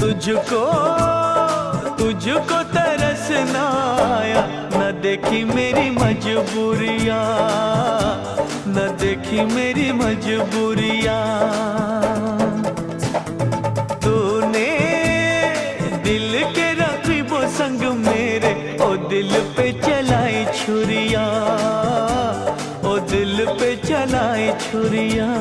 तुझको तुझको तरस ना आया, न देखी मेरी मजबूरियाँ, न देखी मेरी मजबूरियाँ। तूने दिल के रकीबों संग मेरे ओ दिल पे चलाई छुरियाँ, ओ दिल पे चलाई छुरियाँ।